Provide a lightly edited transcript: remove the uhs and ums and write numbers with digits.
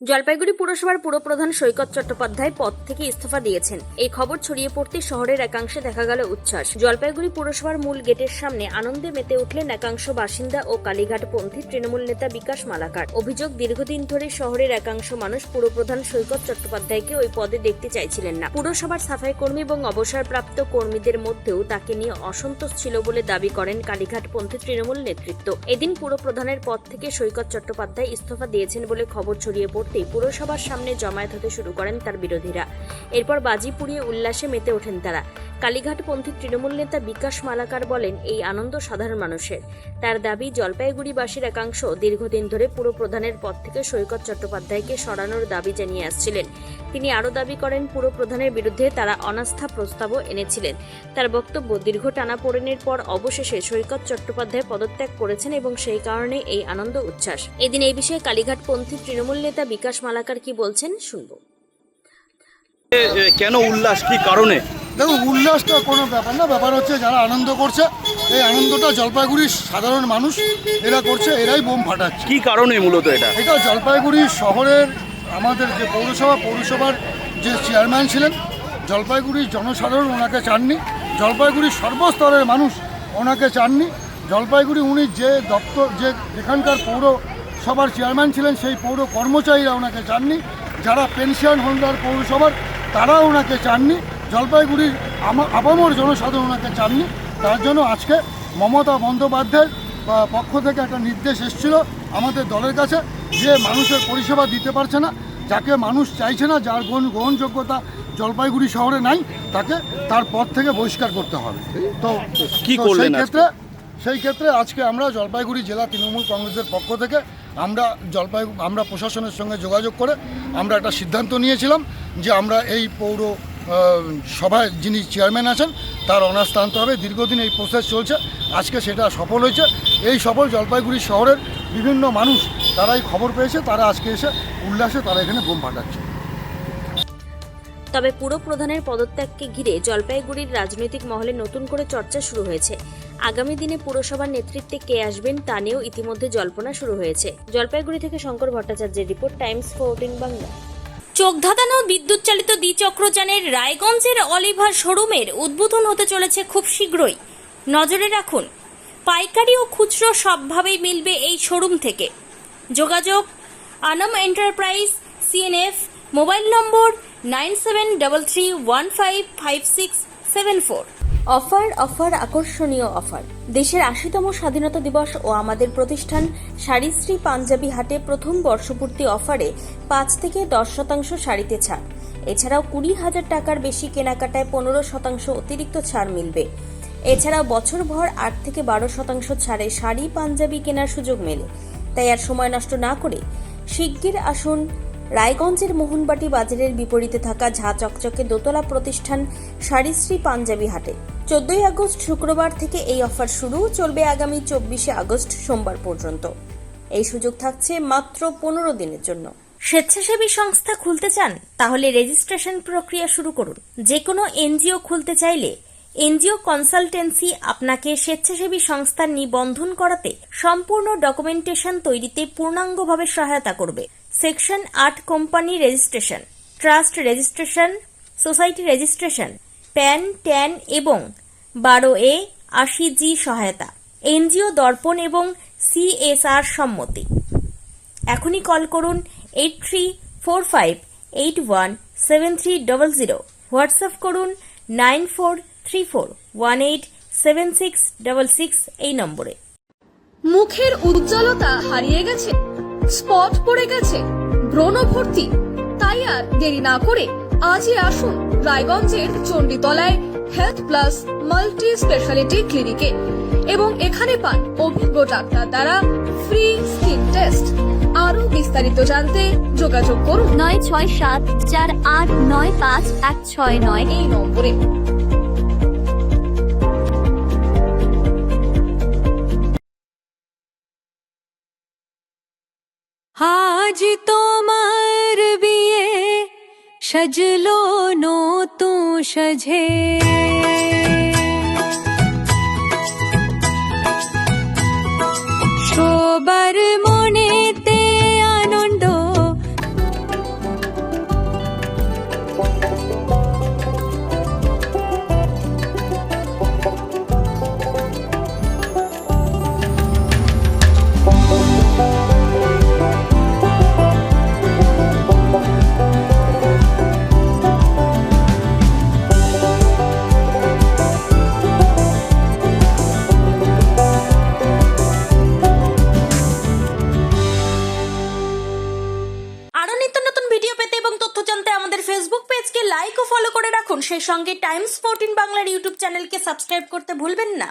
জলপাইগুড়ি পুরসভার পুরপ্রধান সৈকত চট্টোপাধ্যায় পদ থেকে ইস্তফা দিয়েছেন। এই খবর ছড়িয়ে পড়তে শহরের একাংশে দেখা গেল উচ্ছ্বাস। জলপাইগুড়ি পুরসভার মূল গেটের সামনে আনন্দে মেতে উঠলেন একাংশ বাসিন্দা ও কালীঘাটপন্থী তৃণমূল নেতা বিকাশ মালাকার। অভিযোগ, দীর্ঘদিন ধরে শহরের একাংশ মানুষ পুরপ্রধান সৈকত চট্টোপাধ্যায়কে ওই পদে দেখতে চাইছিলেন না। পুরসভার সাফাই কর্মী এবং অবসরপ্রাপ্ত কর্মীদের মধ্যেও তাকে নিয়ে অসন্তোষ ছিল বলে দাবি করেন কালীঘাটপন্থী তৃণমূল নেতৃত্ব। এদিন পুরপ্রধানের পদ থেকে সৈকত চট্টোপাধ্যায় ইস্তফা দিয়েছেন বলে খবর ছড়িয়ে পড়তে পুরসভার সামনে জমায়েত হতে শুরু করেন তার বিরোধীরা। এরপর বাজি পুড়িয়ে উল্লাসে মেতে ওঠেন তারা। কালীঘাটপন্থী তৃণমূল নেতা বিকাশ মালাকার বলেন, এই আনন্দ সাধারণ মানুষের। তার দাবি, জলপাইগুড়িবাসীর একাংশ দীর্ঘদিন ধরে পুরপ্রধানের পদ থেকে সৈকত চট্টোপাধ্যায়কে সরানোর দাবি জানিয়ে আসছিলেন। তিনি আরও দাবি করেন, পুরপ্রধানের বিরুদ্ধে তারা অনাস্থা প্রস্তাবও এনেছিলেন। তার বক্তব্য, দীর্ঘ টানাপোড়েনের পর অবশেষে সৈকত চট্টোপাধ্যায় পদত্যাগ করেছেন এবং সেই কারণে এই আনন্দ উচ্ছ্বাস। এদিন এই বিষয়ে কালীঘাটপন্থী তৃণমূল নেতা বিকাশ মালাকার কি বলছেন শুনবো। কেন উল্লাস, কি কারণে? দেখুন, উল্লাসটা কোনো ব্যাপার না, ব্যাপার হচ্ছে যারা আনন্দ করছে, এই আনন্দটা জলপাইগুড়ির সাধারণ মানুষ এরা করছে, এরাই বোম ফাটাচ্ছে। কি কারণে মূলত এটা জলপাইগুড়ি শহরের আমাদের যে পৌরসভার যে চেয়ারম্যান ছিলেন, জলপাইগুড়ির জনসাধারণ ওনাকে চাননি, জলপাইগুড়ির সর্বস্তরের মানুষ ওনাকে চাননি। জলপাইগুড়ি উনি যে দপ্তর যেখানকার পৌরসভার চেয়ারম্যান ছিলেন, সেই পৌর কর্মচারীরা ওনাকে চাননি, যারা পেনশন হোল্ডার পৌরসভার তারাও ওনাকে চাননি, জলপাইগুড়ির আপামর জনসাধারণ ওনাকে চাননি। তার জন্য আজকে মমতা বন্দ্যোপাধ্যায়ের পক্ষ থেকে একটা নির্দেশ এসেছিল আমাদের দলের কাছে, যে মানুষের পরিষেবা দিতে পারছে না, যাকে মানুষ চাইছে না, যার গ্রহণযোগ্যতা জলপাইগুড়ি শহরে নাই, তাকে তার পদ থেকে বহিষ্কার করতে হবে। তো কি করলেন? সেই ক্ষেত্রে আজকে আমরা জলপাইগুড়ি জেলা তৃণমূল কংগ্রেসের পক্ষ থেকে আমরা প্রশাসনের সঙ্গে যোগাযোগ করে আমরা একটা সিদ্ধান্ত নিয়েছিলাম যে আমরা এই পৌর সভায় যিনি চেয়ারম্যান আছেন তার অনাস্থা আনতে হবে। দীর্ঘদিন এই প্রসেস চলছে, আজকে সেটা সফল হয়েছে। এই সফল জলপাইগুড়ি শহরের বিভিন্ন মানুষ তারাই খবর পেয়েছে, তারা আজকে এসে উল্লাসে তারা এখানে বোম ফাটাচ্ছে। তবে পুরপ্রধানের পদত্যাগকে ঘিরে জলপাইগুড়ির রাজনৈতিক মহলে নতুন করে চর্চা শুরু হয়েছে। আগামী দিনে পুরসভার নেতৃত্বে কে আসবেন তা নিয়েও ইতিমধ্যে জল্পনা শুরু হয়েছে। জলপাইগুড়ি থেকে শঙ্কর ভট্টাচার্যের রিপোর্ট, টাইমস 14 বাংলা। চোখ ধাঁধানো বিদ্যুৎ চালিত দ্বিচক্রযানের রায়গঞ্জের অলিভার শোরুমের উদ্বোধন হতে চলেছে খুব শীঘ্রই। নজরে রাখুন, পাইকারি ও খুচরো সবভাবেই মিলবে এই শোরুম থেকে। যোগাযোগ আনাম এন্টারপ্রাইজ, CNF, মোবাইল নম্বর 9733155674। অফার আকর্ষণীয় অফার। দেশের 80তম স্বাধীনতা দিবস ও আমাদের প্রতিষ্ঠান শাড়িশ্রী পাঞ্জাবি হাটে প্রথম বর্ষপূর্তি অফারে 5 থেকে 10% শাড়িতে ছাড়। এছাড়াও 20,000 টাকার বেশি কেনাকাটায় 15% অতিরিক্ত ছাড় মিলবে। এছাড়াও বছরভর 8 থেকে 12% ছাড়ে শাড়ি পাঞ্জাবি কেনার সুযোগ মেলে। তাই আর সময় নষ্ট না করে শিগগির আসুন রায়গঞ্জের মোহনবাটি বাজারের বিপরীতে থাকা ঝা চকচকে দোতলা প্রতিষ্ঠান শাড়িশ্রী পাঞ্জাবি হাটে। 14 আগস্ট শুক্রবার থেকে এই অফার শুরু, চলবে আগামী 24 আগস্ট সোমবার পর্যন্ত। এই সুযোগ থাকছে মাত্র 15 দিনের জন্য। স্বেচ্ছাসেবী সংস্থা খুলতে চান? তাহলে রেজিস্ট্রেশন প্রক্রিয়া শুরু করুন। যে কোনো এনজিও খুলতে চাইলে এনজিও কনসালটেন্সি আপনাকে স্বেচ্ছাসেবী সংস্থার নিবন্ধন করাতে, সম্পূর্ণ ডকুমেন্টেশন তৈরিতে পূর্ণাঙ্গভাবে সহায়তা করবে। Section 8 company registration, trust registration, society registration, pan, tan এবং 12A 80G সহায়তা, এনজিও দর্পণ এবং CSR সম্মতি। এখনই কল করুন 8345817300, হোয়াটসঅ্যাপ করুন 9434187666 এই নম্বরে। মুখের উজ্জ্বলতা হারিয়ে গেছে, স্পট পড়ে গেছে, ব্রণ ভর্তি, তাই আর দেরি না করে আজই আসুন রায়গঞ্জের চণ্ডীতলায় হেলথ প্লাস মাল্টি স্পেশালিটি ক্লিনিকে এবং এখানে পান অভিজ্ঞ ডাক্তার দ্বারা ফ্রি স্কিন টেস্ট। আরো বিস্তারিত জানতে যোগাযোগ করুন 9674895169 এই নম্বরে। আজ তোমার বিয়ে সাজলো নতুন সাজে, সবার মনেতে আনন্দ লাইক ও ফলো করে রাখুন, সেই সঙ্গে টাইমস 14 বাংলার ইউটিউব চ্যানেলকে সাবস্ক্রাইব করতে ভুলবেন না।